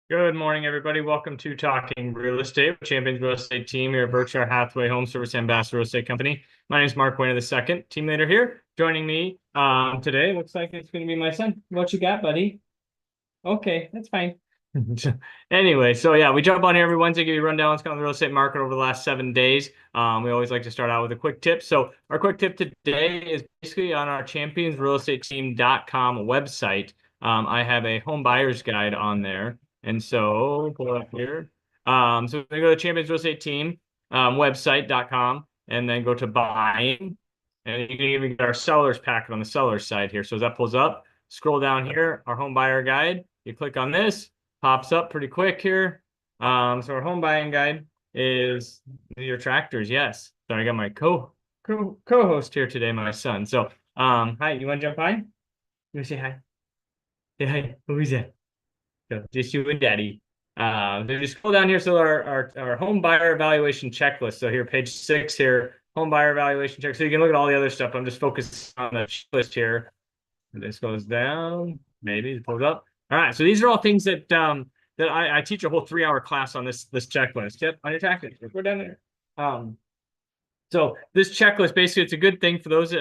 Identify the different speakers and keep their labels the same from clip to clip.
Speaker 1: Good morning, everybody. Welcome to Talking Real Estate with Champions Real Estate Team here at Berkshire Hathaway Home Service Ambassador Real Estate Company. My name is Mark Wehner II, team leader here. Joining me today, looks like it's going to be my son. What you got, buddy? Okay, that's fine. Anyway, so yeah, we jump on here every Wednesday, give you a rundown what's going on in the real estate market over the last 7 days. We always like to start out with a quick tip. So our quick tip today is basically on our championsrealestateteam.com website. I have a home buyer's guide on there. And so pull it up here. So we're going to go to Champions Real Estate Team website.com and then go to buying. And you can even get our seller's packet on the seller's side here. So as that pulls up, scroll down here, our home buyer guide. You click on this, pops up pretty quick here. So our home buying guide is your tractors. Yes. Sorry, I got my co-host here today, my son. So, hi, you want to jump on? You want to say hi? Say hi. Who is that? So just you and daddy. So just scroll down here. So our home buyer evaluation checklist. So here, page 6 here, home buyer evaluation check. So you can look at all the other stuff. I'm just focused on the checklist here. This goes down, maybe it pulls up. All right, so these are all things that that I teach a whole 3-hour class on this checklist. Yep, on your tactics. We're down there. So this checklist, basically, it's a good thing for those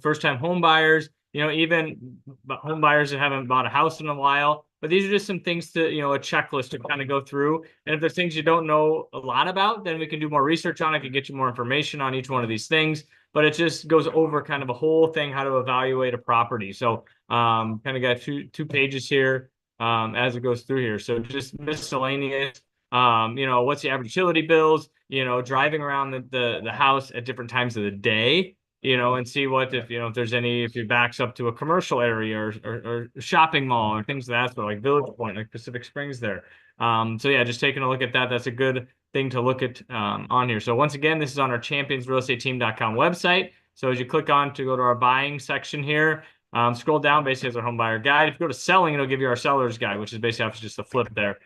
Speaker 1: first-time home buyers, even home buyers that haven't bought a house in a while. But these are just some things to, a checklist to kind of go through. And if there's things you don't know a lot about, then we can do more research on it, can get you more information on each one of these things. But it just goes over kind of a whole thing, how to evaluate a property. So kind of got two pages here as it goes through here. So just miscellaneous, what's the average utility bills, driving around the house at different times of the day, and see what if there's any, if it backs up to a commercial area or shopping mall or things of that sort, like Village Point, like Pacific Springs there. So yeah, just taking a look at that. That's a good thing to look at on here. So once again, this is on our championsrealestateteam.com website. So as you click on to go to our buying section here, scroll down, basically as our home buyer guide. If you go to selling, it'll give you our seller's guide, which is basically just a flip there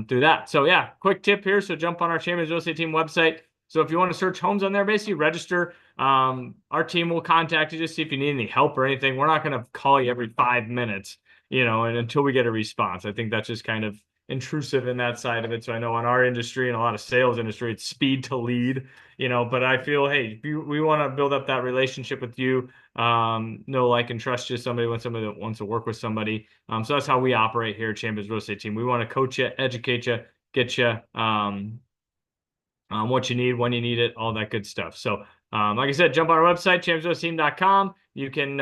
Speaker 1: through that. So yeah, quick tip here. So jump on our Champions Real Estate Team website. So if you want to search homes on there, basically register. Our team will contact you to see if you need any help or anything. We're not going to call you every 5 minutes, and until we get a response. I think that's just kind of intrusive in that side of it. So I know in our industry and a lot of sales industry, it's speed to lead, but I feel, hey, we want to build up that relationship with you, know, like, and trust you, somebody that wants to work with somebody. So that's how we operate here at Champions Real Estate Team. We want to coach you, educate you, get you, what you need, when you need it, all that good stuff. So, like I said, jump on our website, championsrealestateteam.com. You can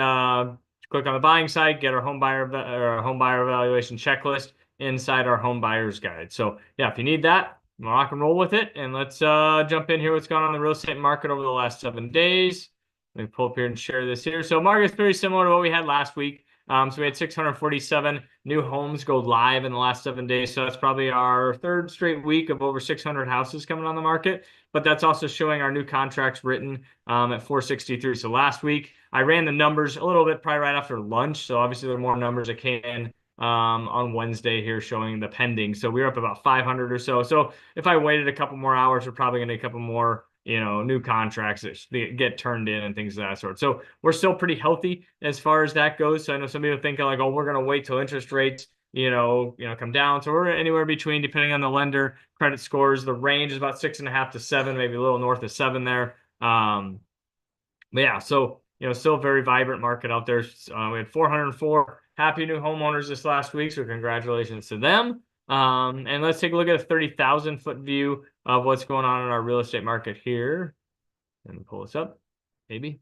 Speaker 1: click on the buying side, get our home buyer evaluation checklist inside our home buyer's guide. So yeah, if you need that, rock and roll with it. And let's jump in here. What's going on in the real estate market over the last 7 days. Let me pull up here and share this here. So market's very similar to what we had last week. So we had 647 new homes go live in the last 7 days. So that's probably our third straight week of over 600 houses coming on the market. But that's also showing our new contracts written at 463. So last week, I ran the numbers a little bit probably right after lunch. So obviously there are more numbers that came in on Wednesday here showing the pending. So we were up about 500 or so. So if I waited a couple more hours, we're probably going to get a couple more new contracts that get turned in and things of that sort. So we're still pretty healthy as far as that goes. So I know some people think like, oh, we're going to wait till interest rates, come down. So we're anywhere between, depending on the lender, credit scores. The range is about 6.5 to 7, maybe a little north of 7 there. But yeah, so still a very vibrant market out there. We had 404 happy new homeowners this last week, so congratulations to them. And let's take a look at a 30,000-foot view of what's going on in our real estate market here. And pull this up, maybe.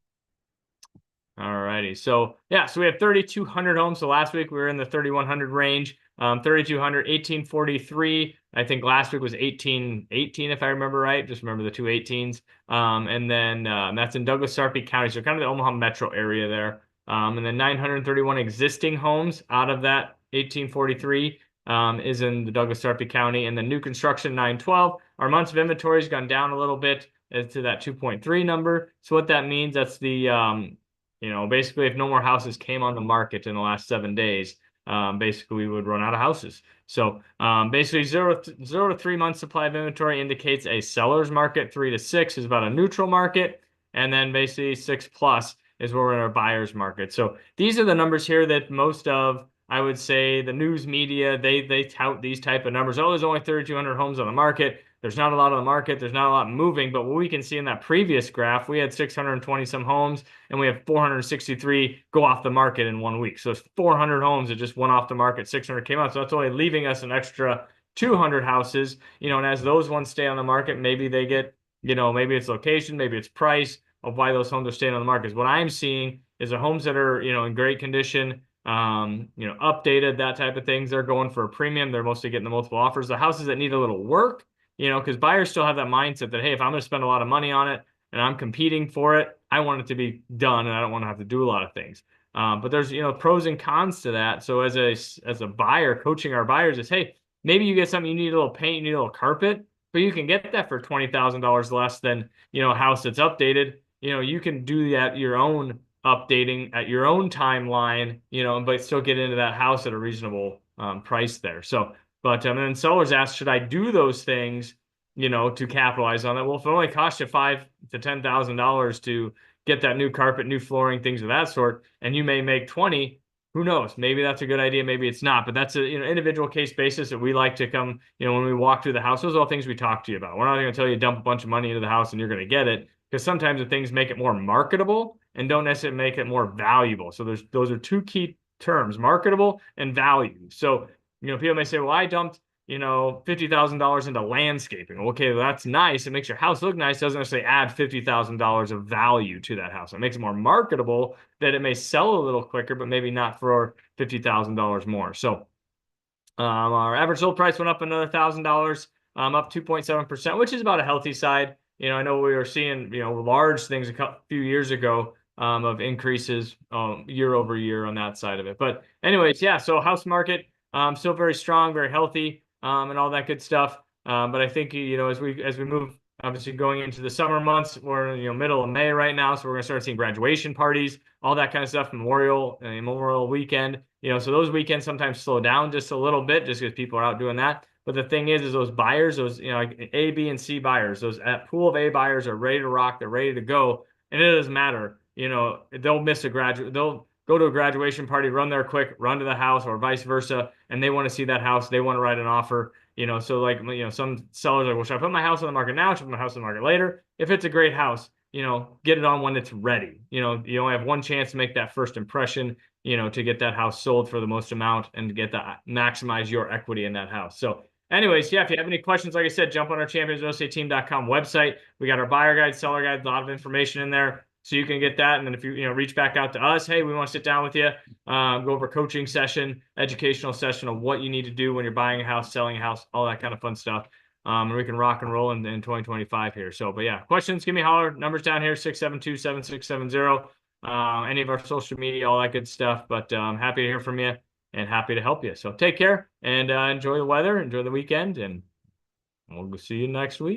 Speaker 1: All righty. So yeah, so we have 3,200 homes. So last week we were in the 3,100 range. 3,200, 1,843. I think last week was 1,818, if I remember right. Just remember the two 18s. And then that's in Douglas, Sarpy County. So kind of the Omaha metro area there. And then 931 existing homes out of that 1,843 is in the Douglas, Sarpy County. And then new construction 912. Our months of inventory has gone down a little bit to that 2.3 number. So what that means, that's the basically if no more houses came on the market in the last 7 days, basically we would run out of houses. So basically 0 to 3 months supply of inventory indicates a seller's market. 3 to 6 is about a neutral market. And then basically 6+ is where we're in our buyer's market. So these are the numbers here that most of I would say the news media, they tout these type of numbers. Oh, there's only 3,200 homes on the market. There's not a lot on the market. There's not a lot moving. But what we can see in that previous graph, we had 620 some homes, and we have 463 go off the market in 1 week. So it's 400 homes that just went off the market, 600 came out. So that's only leaving us an extra 200 houses, and as those ones stay on the market, maybe they get, maybe it's location, maybe it's price of why those homes are staying on the market. What I'm seeing is the homes that are, in great condition, updated, that type of things, they're going for a premium. They're mostly getting the multiple offers. The houses that need a little work, because buyers still have that mindset that, hey, if I'm going to spend a lot of money on it and I'm competing for it, I want it to be done and I don't want to have to do a lot of things. But there's, pros and cons to that. So as a buyer, coaching our buyers is, hey, maybe you get something, you need a little paint, you need a little carpet, but you can get that for $20,000 less than, a house that's updated. You can do that your own updating at your own timeline, but still get into that house at a reasonable price there. So, but then sellers ask, should I do those things, to capitalize on that? Well, if it only costs you $5,000 to $10,000 to get that new carpet, new flooring, things of that sort, and you may make 20, who knows? Maybe that's a good idea. Maybe it's not, but that's a individual case basis that we like to come, when we walk through the house, those are all things we talk to you about. We're not going to tell you dump a bunch of money into the house and you're going to get it, because sometimes the things make it more marketable and don't necessarily make it more valuable. So those are two key terms, marketable and value. So, people may say, well, I dumped, $50,000 into landscaping. Okay, well, that's nice. It makes your house look nice. It doesn't necessarily add $50,000 of value to that house. It makes it more marketable, that it may sell a little quicker, but maybe not for $50,000 more. So our average sold price went up another $1,000, up 2.7%, which is about a healthy side. I know we were seeing, large things a few years ago of increases year over year on that side of it. But anyways, yeah, so house market still very strong, very healthy, and all that good stuff. But I think, as we move, obviously going into the summer months, we're middle of May right now, so we're gonna start seeing graduation parties, all that kind of stuff, Memorial weekend. So those weekends sometimes slow down just a little bit, just because people are out doing that. But the thing is those buyers, those like A, B, and C buyers, that pool of A buyers are ready to rock, they're ready to go, and it doesn't matter. They'll miss they'll go to a graduation party, run there quick, run to the house, or vice versa, and they want to see that house, they want to write an offer. So like, some sellers are like, well, should I put my house on the market now? Should I put my house on the market later? If it's a great house, get it on when it's ready. You only have one chance to make that first impression, to get that house sold for the most amount and to get that, maximize your equity in that house. So anyways, yeah, if you have any questions, like I said, jump on our championsrealestateteam.com website. We got our buyer guide, seller guide, a lot of information in there. So you can get that. And then if you, reach back out to us, hey, we want to sit down with you, go over coaching session, educational session of what you need to do when you're buying a house, selling a house, all that kind of fun stuff. And we can rock and roll in 2025 here. So, but yeah, questions, give me a holler. Numbers down here, 672-7670. Any of our social media, all that good stuff. But I'm happy to hear from you and happy to help you. So take care and enjoy the weather, enjoy the weekend, and we'll see you next week.